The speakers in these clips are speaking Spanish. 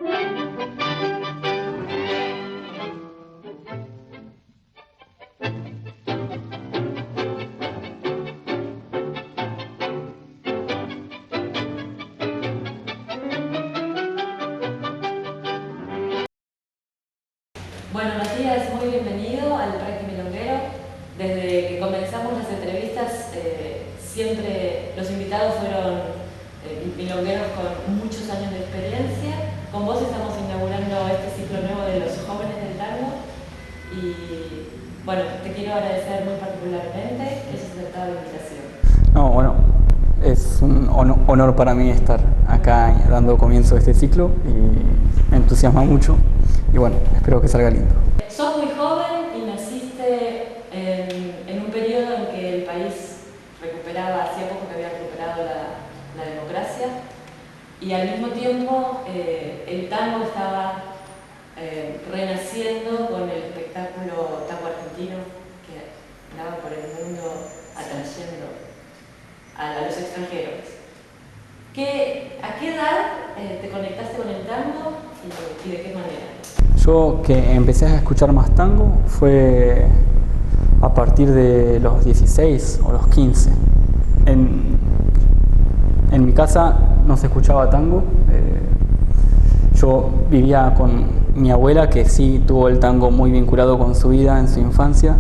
Bueno, Matías, muy bienvenido al Recti Milonguero. Desde que comenzamos las entrevistas, siempre los invitados fueron milongueros con muchos años de experiencia. Con vos estamos inaugurando este ciclo nuevo de los jóvenes del tango. Y bueno, te quiero agradecer muy particularmente que hayas aceptado la invitación. No, bueno, es un honor para mí estar acá dando comienzo a este ciclo y me entusiasma mucho. Y bueno, espero que salga lindo. Sos muy joven y naciste en un periodo en que el país hacía poco que había recuperado la democracia, y al mismo tiempo el tango estaba renaciendo con el espectáculo tango argentino que andaba por el mundo atrayendo a los extranjeros. ¿A qué edad te conectaste con el tango y de qué manera? Yo que empecé a escuchar más tango fue a partir de los 16 o los 15. En mi casa no se escuchaba tango. Yo vivía con mi abuela, que sí tuvo el tango muy vinculado con su vida en su infancia,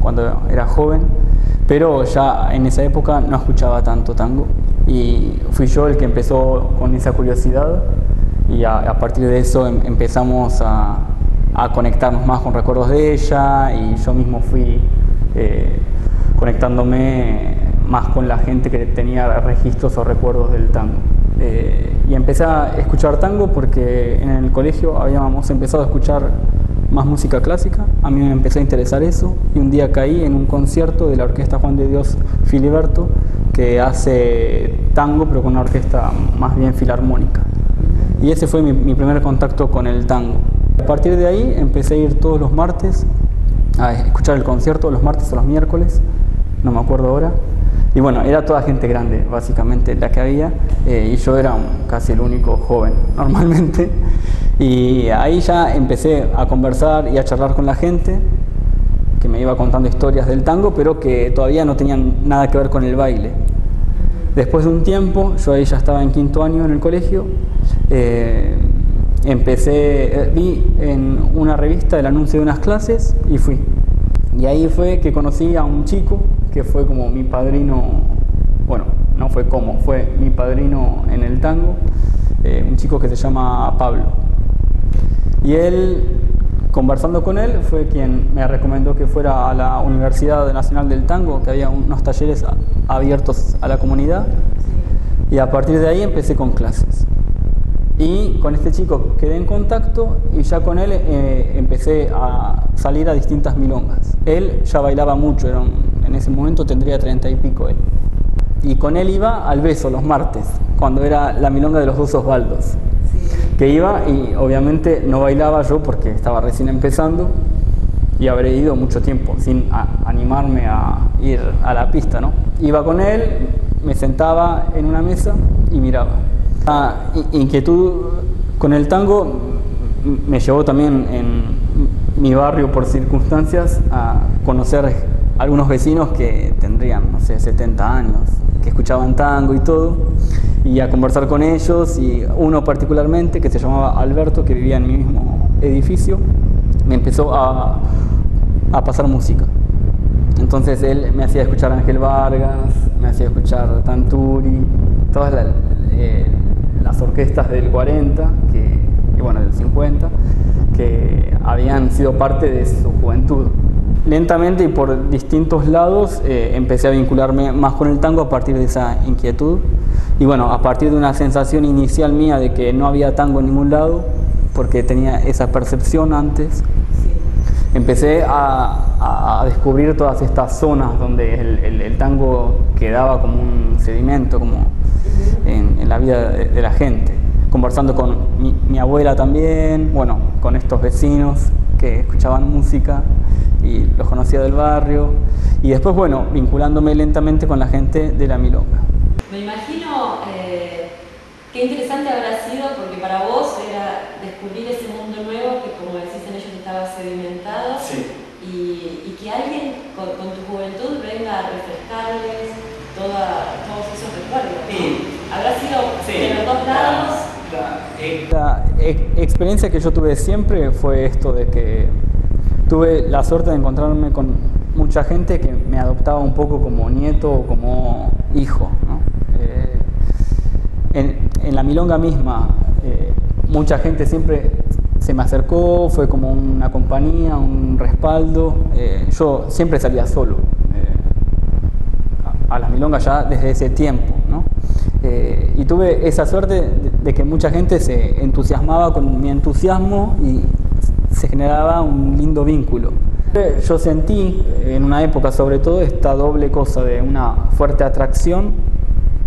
cuando era joven, pero ya en esa época no escuchaba tanto tango y fui yo el que empezó con esa curiosidad. Y a partir de eso empezamos a conectarnos más con recuerdos de ella, y yo mismo fui conectándome más con la gente que tenía registros o recuerdos del tango. Y empecé a escuchar tango porque en el colegio habíamos empezado a escuchar más música clásica. A mí me empezó a interesar eso, y un día caí en un concierto de la Orquesta Juan de Dios Filiberto, que hace tango pero con una orquesta más bien filarmónica. Y ese fue mi primer contacto con el tango. A partir de ahí empecé a ir todos los martes a escuchar el concierto, los martes o los miércoles, no me acuerdo ahora. Y bueno, era toda gente grande, básicamente, la que había, y yo era casi el único joven, normalmente. Y ahí ya empecé a conversar y a charlar con la gente, que me iba contando historias del tango, pero que todavía no tenían nada que ver con el baile. Después de un tiempo, yo ahí ya estaba en quinto año en el colegio, vi en una revista el anuncio de unas clases y fui. Y ahí fue que conocí a un chico que fue como mi padrino, bueno, no fue como, fue mi padrino en el tango, un chico que se llama Pablo. Y él, conversando con él, fue quien me recomendó que fuera a la Universidad Nacional del Tango, que había unos talleres abiertos a la comunidad, y a partir de ahí empecé con clases. Y con este chico quedé en contacto, y ya con él empecé a salir a distintas milongas. Él ya bailaba mucho, en ese momento tendría 30 y pico él. Y con él iba al Beso los martes, cuando era la milonga de los dos Osvaldos. Que iba, y obviamente no bailaba yo porque estaba recién empezando y habré ido mucho tiempo sin animarme a ir a la pista, ¿no? Iba con él, me sentaba en una mesa y miraba. La inquietud con el tango me llevó también en mi barrio, por circunstancias, a conocer algunos vecinos que tendrían, no sé, 70 años, que escuchaban tango y todo, y a conversar con ellos, y uno particularmente que se llamaba Alberto, que vivía en mi mismo edificio, me empezó a pasar música. Entonces él me hacía escuchar a Ángel Vargas, me hacía escuchar Tanturi, todas las orquestas del 40 y bueno, del 50, que habían sido parte de su juventud. Lentamente y por distintos lados empecé a vincularme más con el tango a partir de esa inquietud, y bueno, a partir de una sensación inicial mía de que no había tango en ningún lado, porque tenía esa percepción antes, empecé a descubrir todas estas zonas donde el tango quedaba como un sedimento, como en la vida de la gente, conversando con mi abuela también, bueno, con estos vecinos que escuchaban música y los conocía del barrio, y después, bueno, vinculándome lentamente con la gente de la milonga. Me imagino qué interesante habrá sido, porque para vos era descubrir ese mundo nuevo que, como decís en ellos, estaba sedimentado. Sí. Y que alguien con tu juventud venga a refrescarles todos esos recuerdos. Sí. Habrá sido de los dos lados. La experiencia que yo tuve siempre fue esto de que tuve la suerte de encontrarme con mucha gente que me adoptaba un poco como nieto o como hijo, ¿no? En la milonga misma, mucha gente siempre se me acercó, fue como una compañía, un respaldo. Yo siempre salía solo a las milongas ya desde ese tiempo, ¿no? Y tuve esa suerte de que mucha gente se entusiasmaba con mi entusiasmo y se generaba un lindo vínculo. Yo sentí en una época sobre todo esta doble cosa de una fuerte atracción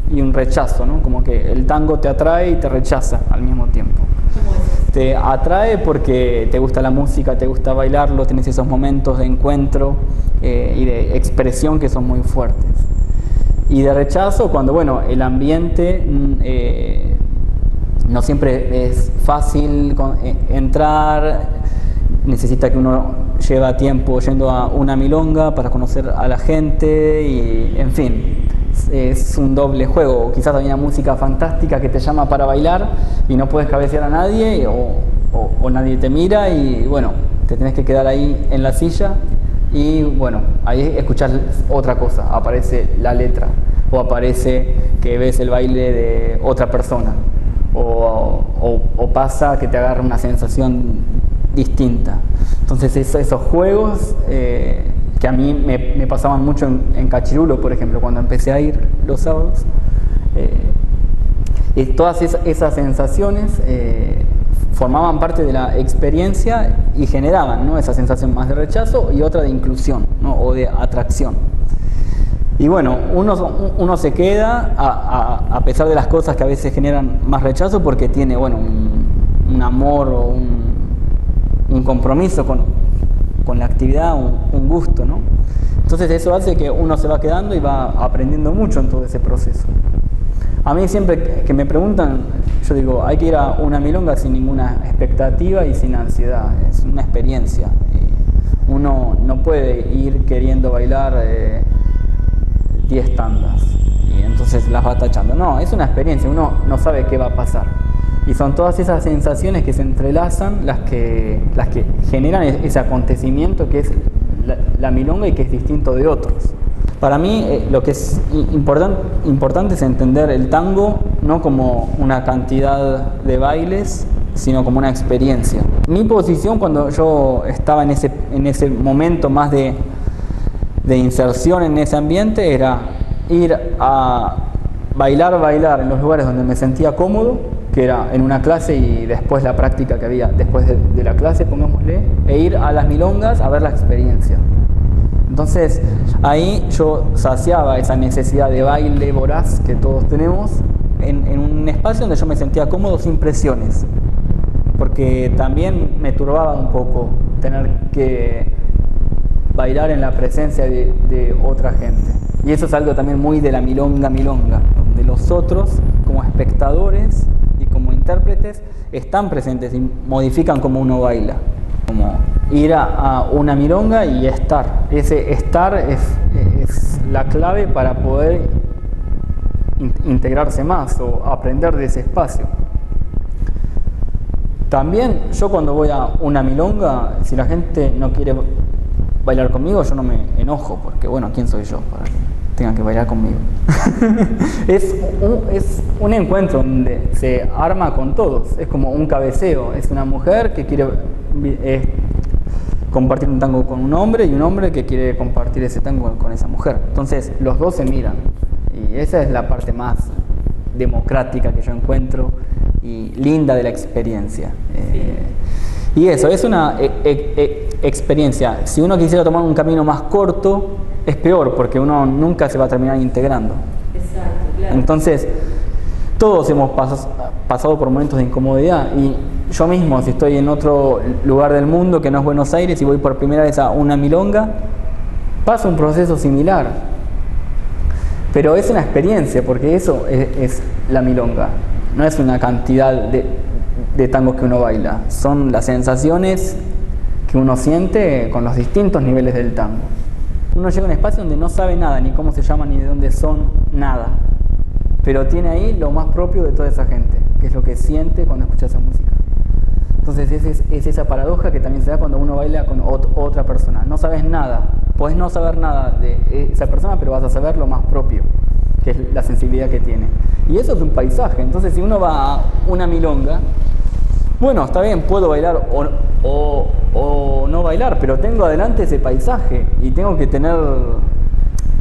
y un rechazo, ¿no? Como que el tango te atrae y te rechaza al mismo tiempo. Te atrae porque te gusta la música, te gusta bailarlo, tienes esos momentos de encuentro y de expresión que son muy fuertes. Y de rechazo cuando, bueno, el ambiente no siempre es fácil entrar, necesita que uno lleva tiempo yendo a una milonga para conocer a la gente y, en fin, es un doble juego. Quizás hay una música fantástica que te llama para bailar y no puedes cabecear a nadie o nadie te mira y, bueno, te tenés que quedar ahí en la silla. Y bueno, ahí escuchás otra cosa, aparece la letra o aparece que ves el baile de otra persona o pasa que te agarra una sensación distinta. Entonces esos juegos que a mí me pasaban mucho en Cachirulo, por ejemplo, cuando empecé a ir los sábados, y todas esas sensaciones formaban parte de la experiencia y generaban, ¿no?, esa sensación más de rechazo y otra de inclusión, ¿no?, o de atracción. Y bueno, uno se queda a pesar de las cosas que a veces generan más rechazo porque tiene, bueno, un amor o un compromiso con la actividad, un gusto, ¿no? Entonces eso hace que uno se va quedando y va aprendiendo mucho en todo ese proceso. A mí siempre que me preguntan, yo digo, hay que ir a una milonga sin ninguna expectativa y sin ansiedad, es una experiencia. Uno no puede ir queriendo bailar 10 tandas y entonces las va tachando. No, es una experiencia, uno no sabe qué va a pasar. Y son todas esas sensaciones que se entrelazan las que generan ese acontecimiento que es la milonga y que es distinto de otros. Para mí lo que es importante es entender el tango no como una cantidad de bailes, sino como una experiencia. Mi posición cuando yo estaba en ese momento más de inserción en ese ambiente era ir a bailar en los lugares donde me sentía cómodo, que era en una clase y después la práctica que había después de la clase, pongámosle, e ir a las milongas a ver la experiencia. Entonces ahí yo saciaba esa necesidad de baile voraz que todos tenemos en un espacio donde yo me sentía cómodo sin presiones, porque también me turbaba un poco tener que bailar en la presencia de otra gente. Y eso es algo también muy de la milonga, donde los otros como espectadores y como intérpretes están presentes y modifican cómo uno baila. Como ir a una milonga y estar. Ese estar es la clave para poder integrarse más o aprender de ese espacio. También yo cuando voy a una milonga, si la gente no quiere bailar conmigo, yo no me enojo, porque bueno, ¿quién soy yo para que tengan que bailar conmigo? Es un encuentro donde se arma con todos, es como un cabeceo, es una mujer que quiere compartir un tango con un hombre y un hombre que quiere compartir ese tango con esa mujer. Entonces los dos se miran y esa es la parte más democrática que yo encuentro y linda de la experiencia. Y eso, es una experiencia. Si uno quisiera tomar un camino más corto, es peor, porque uno nunca se va a terminar integrando. Exacto, claro. Entonces, todos hemos pasado por momentos de incomodidad, y yo mismo, si estoy en otro lugar del mundo que no es Buenos Aires y voy por primera vez a una milonga, paso un proceso similar. Pero es una experiencia, porque eso es la milonga. no es una cantidad de tangos que uno baila, son las sensaciones que uno siente con los distintos niveles del tango. Uno llega a un espacio donde no sabe nada, ni cómo se llama, ni de dónde son, nada, pero tiene ahí lo más propio de toda esa gente, que es lo que siente cuando escucha esa música. Entonces es esa paradoja que también se da cuando uno baila con otra persona. No sabes nada, podés no saber nada de esa persona, pero vas a saber lo más propio, que es la sensibilidad que tiene. Y eso es un paisaje. Entonces si uno va a una milonga, bueno, está bien, puedo bailar o no bailar, pero tengo adelante ese paisaje y tengo que tener,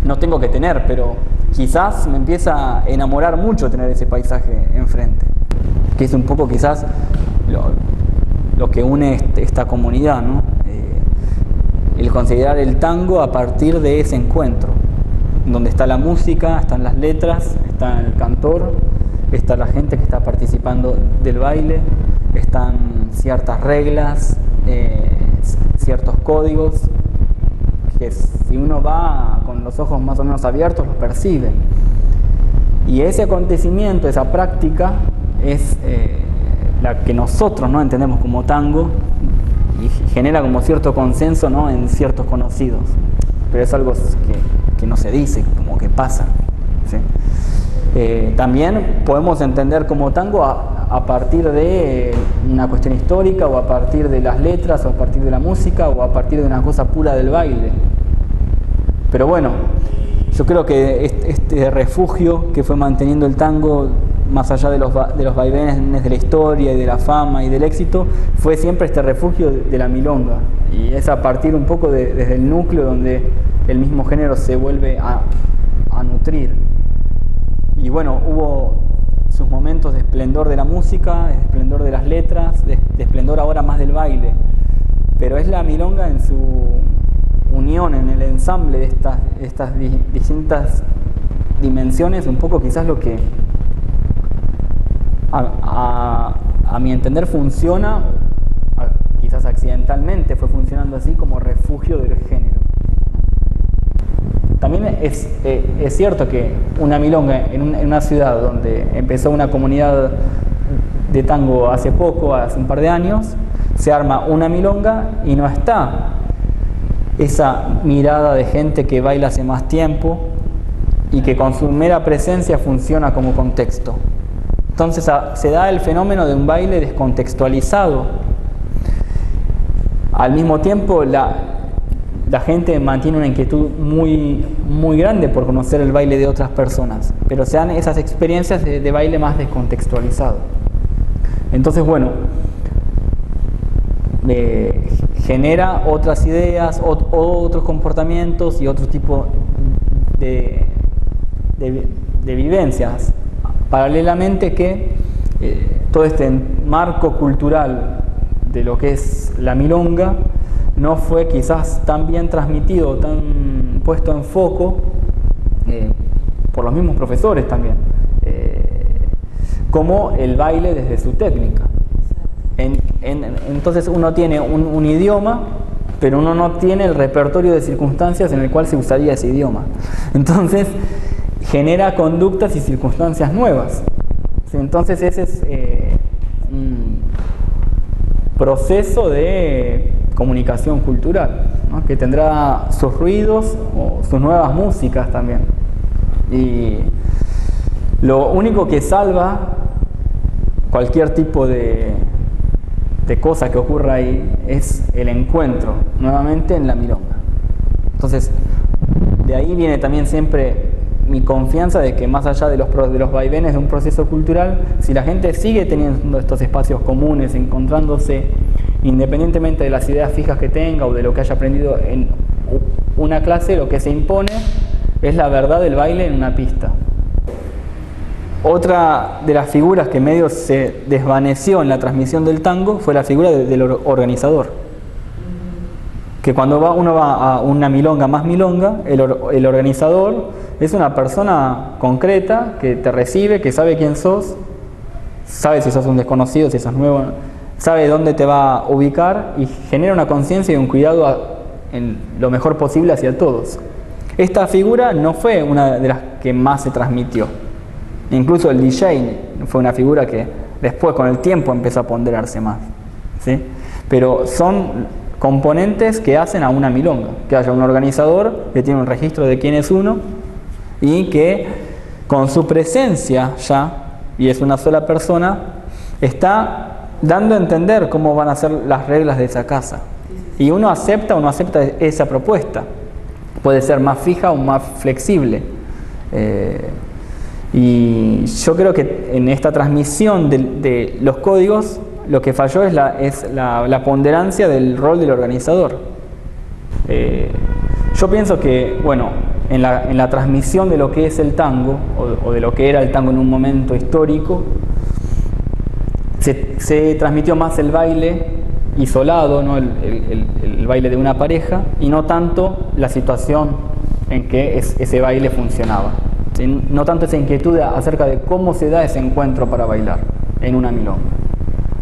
no tengo que tener, pero quizás me empieza a enamorar mucho tener ese paisaje enfrente, que es un poco quizás lo que une esta comunidad, ¿no? El considerar el tango a partir de ese encuentro, donde está la música, están las letras, está el cantor, está la gente que está participando del baile, están ciertas reglas, ciertos códigos, que si uno va con los ojos más o menos abiertos los percibe. Y ese acontecimiento, esa práctica, es la que nosotros, ¿no?, entendemos como tango y genera como cierto consenso, ¿no?, en ciertos conocidos. Pero es algo que no se dice, como que pasa, ¿sí? También podemos entender como tango a partir de una cuestión histórica, o a partir de las letras, o a partir de la música, o a partir de una cosa pura del baile. Pero bueno, yo creo que este refugio que fue manteniendo el tango, más allá de los vaivenes de la historia y de la fama y del éxito, fue siempre este refugio de la milonga. Y es a partir un poco desde el núcleo donde el mismo género se vuelve a nutrir. Y bueno, hubo sus momentos de esplendor de la música, de esplendor de las letras, de esplendor ahora más del baile. Pero es la milonga en su unión, en el ensamble de estas distintas dimensiones, un poco quizás lo que a mi entender funciona, quizás accidentalmente fue funcionando así, como refugio del género. También es cierto que una milonga en una ciudad donde empezó una comunidad de tango hace poco, hace un par de años, se arma una milonga y no está esa mirada de gente que baila hace más tiempo y que con su mera presencia funciona como contexto. Entonces se da el fenómeno de un baile descontextualizado. Al mismo tiempo la gente mantiene una inquietud muy, muy grande por conocer el baile de otras personas, pero se dan esas experiencias de baile más descontextualizado. Entonces, bueno, genera otras ideas, otros comportamientos y otro tipo de vivencias. Paralelamente que todo este marco cultural de lo que es la milonga no fue quizás tan bien transmitido, tan puesto en foco por los mismos profesores también, como el baile desde su técnica. Entonces uno tiene un idioma, pero uno no tiene el repertorio de circunstancias en el cual se usaría ese idioma. Entonces genera conductas y circunstancias nuevas. Entonces ese es un proceso de comunicación cultural, ¿no?, que tendrá sus ruidos o sus nuevas músicas también. Y lo único que salva cualquier tipo de cosa que ocurra ahí es el encuentro nuevamente en la milonga. Entonces de ahí viene también siempre mi confianza de que más allá de los vaivenes de un proceso cultural, si la gente sigue teniendo estos espacios comunes, encontrándose independientemente de las ideas fijas que tenga o de lo que haya aprendido en una clase, lo que se impone es la verdad del baile en una pista. Otra de las figuras que medio se desvaneció en la transmisión del tango fue la figura del organizador. Que cuando uno va a una milonga más milonga, el organizador es una persona concreta que te recibe, que sabe quién sos, sabe si sos un desconocido, si sos nuevo, sabe dónde te va a ubicar y genera una conciencia y un cuidado en lo mejor posible hacia todos. Esta figura no fue una de las que más se transmitió. Incluso el DJ fue una figura que después con el tiempo empezó a ponderarse más, ¿sí? Pero son componentes que hacen a una milonga, que haya un organizador que tiene un registro de quién es uno y que con su presencia ya, y es una sola persona, está dando a entender cómo van a ser las reglas de esa casa. Y uno acepta o no acepta esa propuesta. Puede ser más fija o más flexible. Y yo creo que en esta transmisión de los códigos, lo que falló es la ponderancia del rol del organizador. Yo pienso que, bueno, en la transmisión de lo que es el tango, o de lo que era el tango en un momento histórico, se transmitió más el baile isolado, ¿no? el baile de una pareja, y no tanto la situación en que ese baile funcionaba. ¿Sí? No tanto esa inquietud acerca de cómo se da ese encuentro para bailar en una milonga,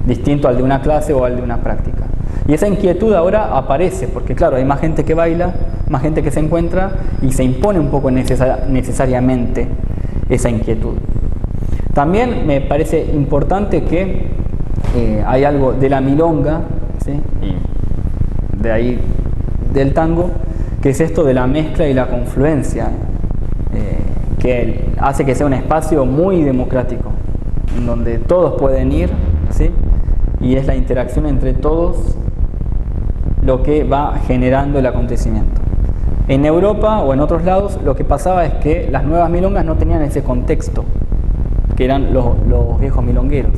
distinto al de una clase o al de una práctica. Y esa inquietud ahora aparece, porque claro, hay más gente que baila, más gente que se encuentra, y se impone un poco necesariamente esa inquietud. También me parece importante que hay algo de la milonga, ¿sí? Y de ahí del tango, que es esto de la mezcla y la confluencia, que hace que sea un espacio muy democrático, en donde todos pueden ir, ¿sí? Y es la interacción entre todos lo que va generando el acontecimiento. En Europa o en otros lados lo que pasaba es que las nuevas milongas no tenían ese contexto, que eran los viejos milongueros.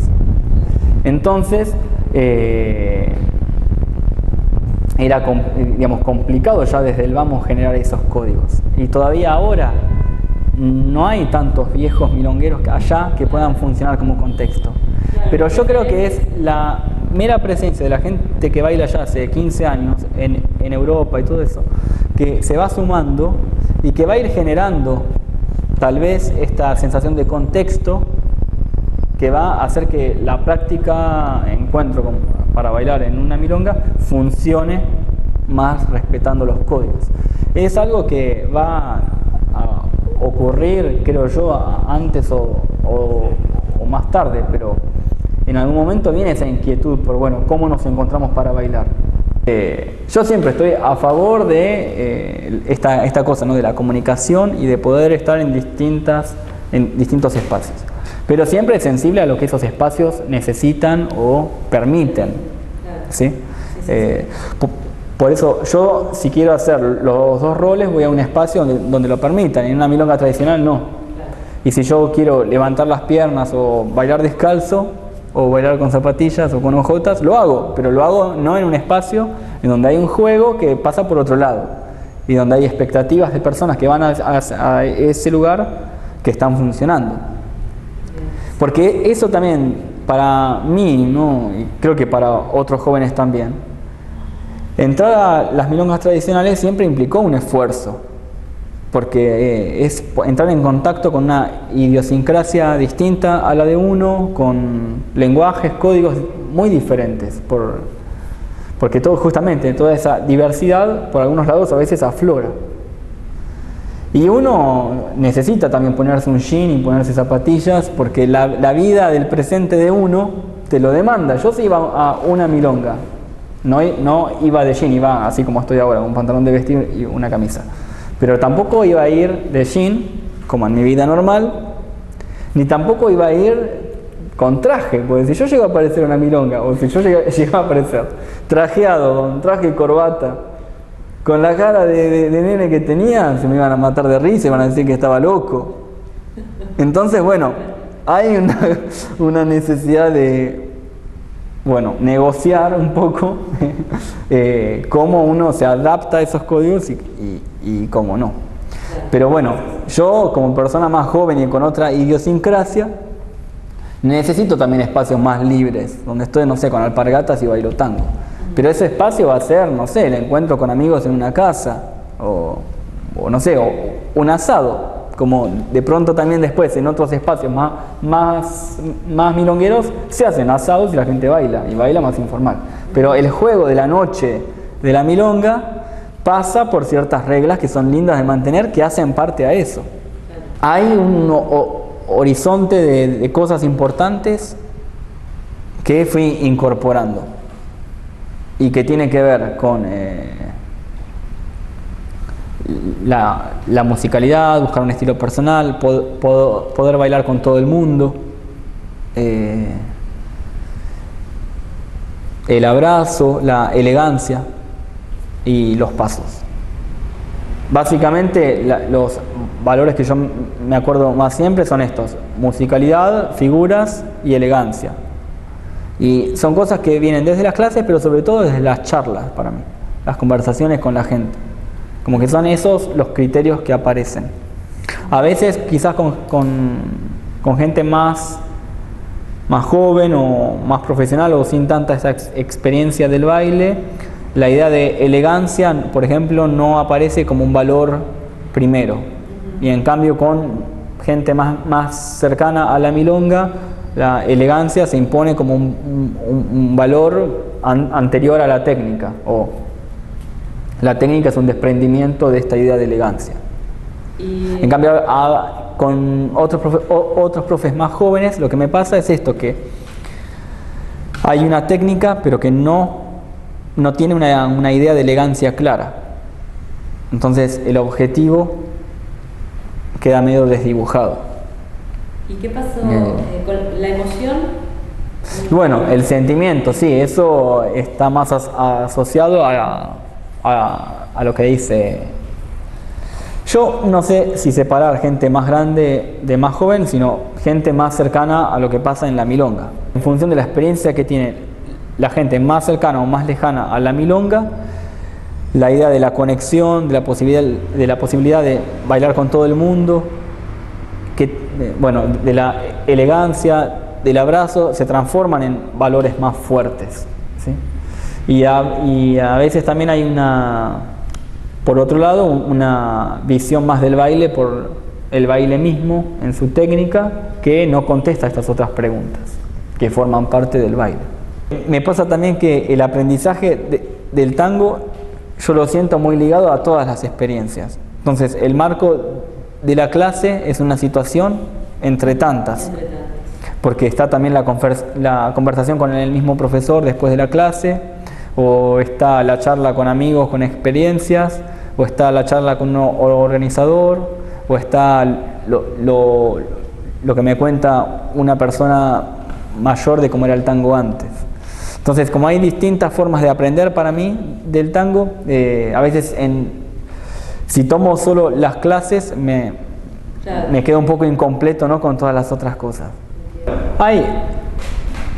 Entonces era, digamos, complicado ya desde el vamos generar esos códigos. Y todavía ahora no hay tantos viejos milongueros allá que puedan funcionar como contexto. Pero yo creo que es la mera presencia de la gente que baila ya hace 15 años en Europa y todo eso, que se va sumando y que va a ir generando tal vez esta sensación de contexto que va a hacer que la práctica encuentro para bailar en una milonga funcione más respetando los códigos. Es algo que va a ocurrir, creo yo, antes o más tarde, pero en algún momento viene esa inquietud por, bueno, cómo nos encontramos para bailar. Yo siempre estoy a favor de esta cosa, ¿no? De la comunicación y de poder estar en distintos espacios. Pero siempre sensible a lo que esos espacios necesitan o permiten. ¿Sí? Por eso yo, si quiero hacer los dos roles, voy a un espacio donde lo permitan. En una milonga tradicional no. Y si yo quiero levantar las piernas o bailar descalzo, o bailar con zapatillas o con ojotas, lo hago, pero lo hago no en un espacio en donde hay un juego que pasa por otro lado y donde hay expectativas de personas que van a ese lugar que están funcionando. Porque eso también, para mí, ¿no? Y creo que para otros jóvenes también, entrar a las milongas tradicionales siempre implicó un esfuerzo, porque es entrar en contacto con una idiosincrasia distinta a la de uno, con lenguajes, códigos muy diferentes, porque justamente toda esa diversidad por algunos lados a veces aflora. Y uno necesita también ponerse un jean y ponerse zapatillas, porque la vida del presente de uno te lo demanda. Yo sí iba a una milonga, no iba de jean, iba así como estoy ahora, con un pantalón de vestir y una camisa. Pero tampoco iba a ir de jean, como en mi vida normal, ni tampoco iba a ir con traje, porque si yo llego a aparecer en una milonga, o si yo llego a aparecer trajeado, con traje y corbata, con la cara de nene que tenía, se me iban a matar de risa, iban a decir que estaba loco. Entonces, bueno, hay una necesidad de, bueno, negociar un poco cómo uno se adapta a esos códigos y cómo no. Pero bueno, yo como persona más joven y con otra idiosincrasia, necesito también espacios más libres, donde estoy, no sé, con alpargatas y bailo tango. Pero ese espacio va a ser, no sé, el encuentro con amigos en una casa, o no sé, o un asado, como de pronto también después en otros espacios más milongueros se hacen asados y la gente baila, y baila más informal. Pero el juego de la noche de la milonga pasa por ciertas reglas que son lindas de mantener, que hacen parte a eso. Hay horizonte de cosas importantes que fui incorporando y que tiene que ver con la musicalidad, buscar un estilo personal, poder bailar con todo el mundo, el abrazo, la elegancia y los pasos. Básicamente los valores que yo me acuerdo más siempre son estos: musicalidad, figuras y elegancia. Y son cosas que vienen desde las clases, pero sobre todo desde las charlas para mí, las conversaciones con la gente. Como que son esos los criterios que aparecen. A veces quizás con gente más joven o más profesional o sin tanta esa experiencia del baile, la idea de elegancia, por ejemplo, no aparece como un valor primero. Y en cambio con gente más cercana a la milonga, la elegancia se impone como un valor anterior a la técnica, o la técnica es un desprendimiento de esta idea de elegancia. En cambio, con otros profes más jóvenes, lo que me pasa es esto, que hay una técnica, pero que no tiene una idea de elegancia clara. Entonces, el objetivo queda medio desdibujado. ¿Y qué pasó con la emoción? Bueno, el sentimiento, sí, eso está más asociado a lo que dice. Yo no sé si separar gente más grande de más joven, sino gente más cercana a lo que pasa en la milonga. En función de la experiencia que tiene la gente más cercana o más lejana a la milonga, la idea de la conexión, de la posibilidad de bailar con todo el mundo, de la elegancia, del abrazo, se transforman en valores más fuertes, ¿sí? Y a veces también hay por otro lado, una visión más del baile por el baile mismo en su técnica, que no contesta estas otras preguntas que forman parte del baile. Me pasa también que el aprendizaje del tango yo lo siento muy ligado a todas las experiencias. Entonces, el marco de la clase es una situación entre tantas, porque está también la conversación con el mismo profesor después de la clase, o está la charla con amigos con experiencias, o está la charla con un organizador, o está lo que me cuenta una persona mayor de cómo era el tango antes. Entonces, como hay distintas formas de aprender para mí del tango, a veces si tomo solo las clases me quedo un poco incompleto, ¿no?, con todas las otras cosas. Hay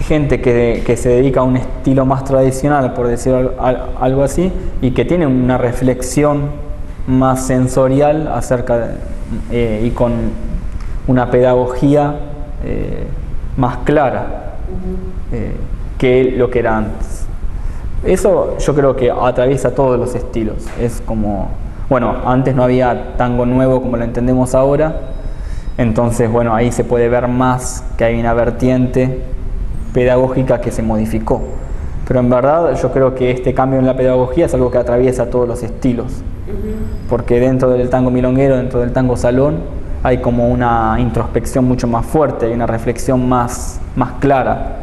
gente que se dedica a un estilo más tradicional, por decirlo algo así, y que tiene una reflexión más sensorial acerca y con una pedagogía más clara que lo que era antes. Eso yo creo que atraviesa todos los estilos. Es como, antes no había tango nuevo como lo entendemos ahora, entonces ahí se puede ver más que hay una vertiente pedagógica que se modificó. Pero en verdad yo creo que este cambio en la pedagogía es algo que atraviesa todos los estilos, porque dentro del tango milonguero, dentro del tango salón, hay como una introspección mucho más fuerte, hay una reflexión más clara,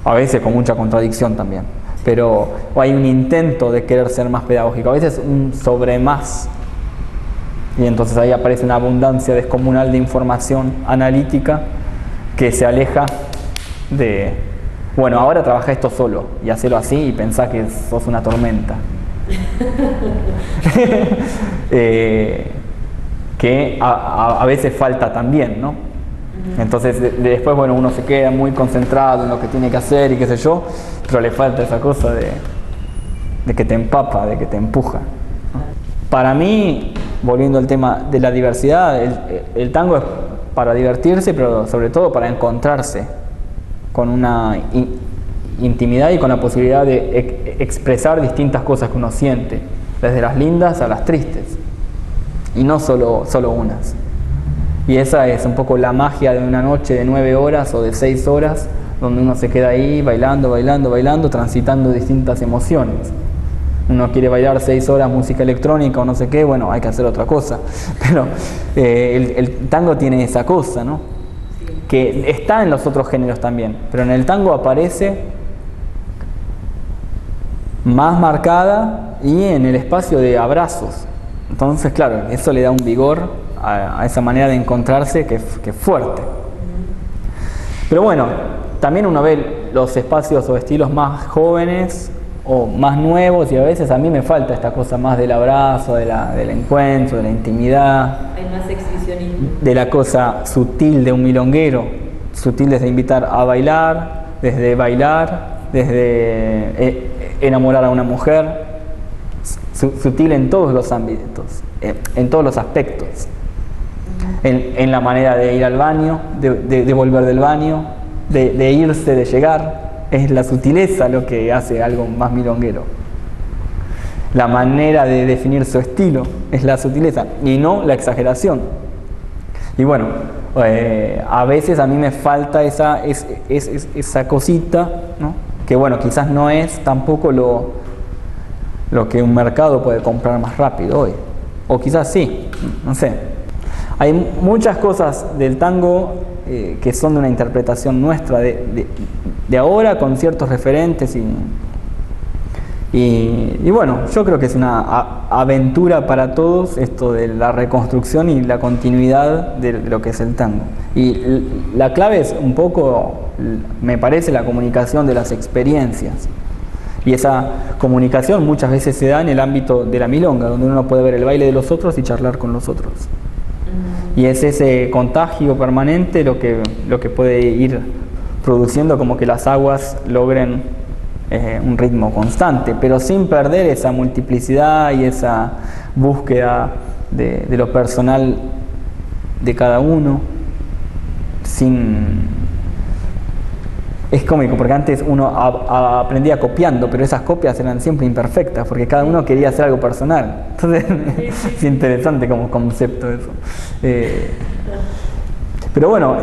a veces con mucha contradicción también, pero hay un intento de querer ser más pedagógico, a veces un sobre más, y entonces ahí aparece una abundancia descomunal de información analítica que se aleja de, ahora trabaja esto solo y hacelo así y pensá que sos una tormenta. Que a veces falta también, ¿no? Entonces después uno se queda muy concentrado en lo que tiene que hacer y qué sé yo, pero le falta esa cosa de que te empapa, de que te empuja. Para mí, volviendo al tema de la diversidad, el tango es para divertirse, pero sobre todo para encontrarse con una intimidad y con la posibilidad de expresar distintas cosas que uno siente, desde las lindas a las tristes, y no solo unas. Y esa es un poco la magia de una noche de 9 horas o de 6 horas, donde uno se queda ahí bailando, transitando distintas emociones. uno quiere bailar 6 horas música electrónica o no sé qué, bueno, hay que hacer otra cosa. Pero el tango tiene esa cosa, ¿no? Que está en los otros géneros también, pero en el tango aparece más marcada y en el espacio de abrazos. Entonces, claro, eso le da un vigor a esa manera de encontrarse que es fuerte. Pero bueno, también uno ve los espacios o estilos más jóvenes o más nuevos, y a veces a mí me falta esta cosa más del abrazo, del encuentro, de la intimidad. Hay más exhibicionismo. De la cosa sutil de un milonguero, sutil desde invitar a bailar, desde enamorar a una mujer, sutil en todos los ámbitos, en todos los aspectos. En la manera de ir al baño, de volver del baño, de irse, de llegar. Es la sutileza lo que hace algo más milonguero. La manera de definir su estilo es la sutileza y no la exageración. Y bueno, a veces a mí me falta esa cosita, ¿no? Que bueno, quizás no es tampoco lo que un mercado puede comprar más rápido hoy. O quizás sí, no sé. Hay muchas cosas del tango que son de una interpretación nuestra de ahora, con ciertos referentes y bueno, yo creo que es una aventura para todos esto de la reconstrucción y la continuidad de lo que es el tango. Y la clave es un poco, me parece, la comunicación de las experiencias. Y esa comunicación muchas veces se da en el ámbito de la milonga, donde uno puede ver el baile de los otros y charlar con los otros. Y es ese contagio permanente lo que puede ir produciendo como que las aguas logren un ritmo constante, pero sin perder esa multiplicidad y esa búsqueda de lo personal de cada uno. Es cómico, porque antes uno aprendía copiando, pero esas copias eran siempre imperfectas, porque cada uno quería hacer algo personal. Entonces, es interesante como concepto eso. Pero bueno,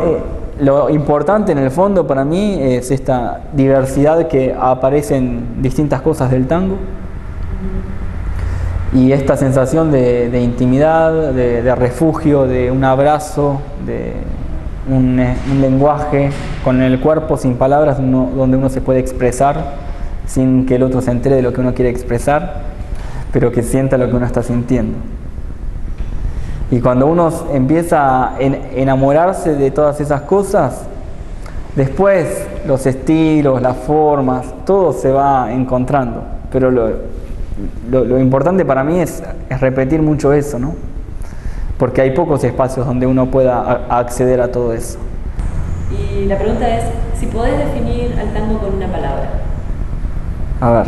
lo importante en el fondo para mí es esta diversidad que aparece en distintas cosas del tango, y esta sensación de intimidad, de refugio, de un abrazo, de un lenguaje con el cuerpo, sin palabras, donde uno se puede expresar sin que el otro se entere de lo que uno quiere expresar, pero que sienta lo que uno está sintiendo. Y cuando uno empieza a enamorarse de todas esas cosas, después los estilos, las formas, todo se va encontrando. Pero lo importante para mí es repetir mucho eso, ¿no? Porque hay pocos espacios donde uno pueda acceder a todo eso. Y la pregunta es, si podés definir al tango con una palabra. A ver.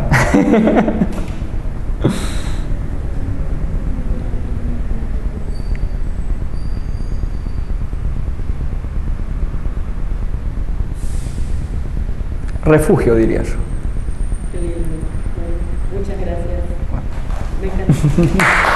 Refugio, diría yo. Qué lindo. Muchas gracias. Me encanta.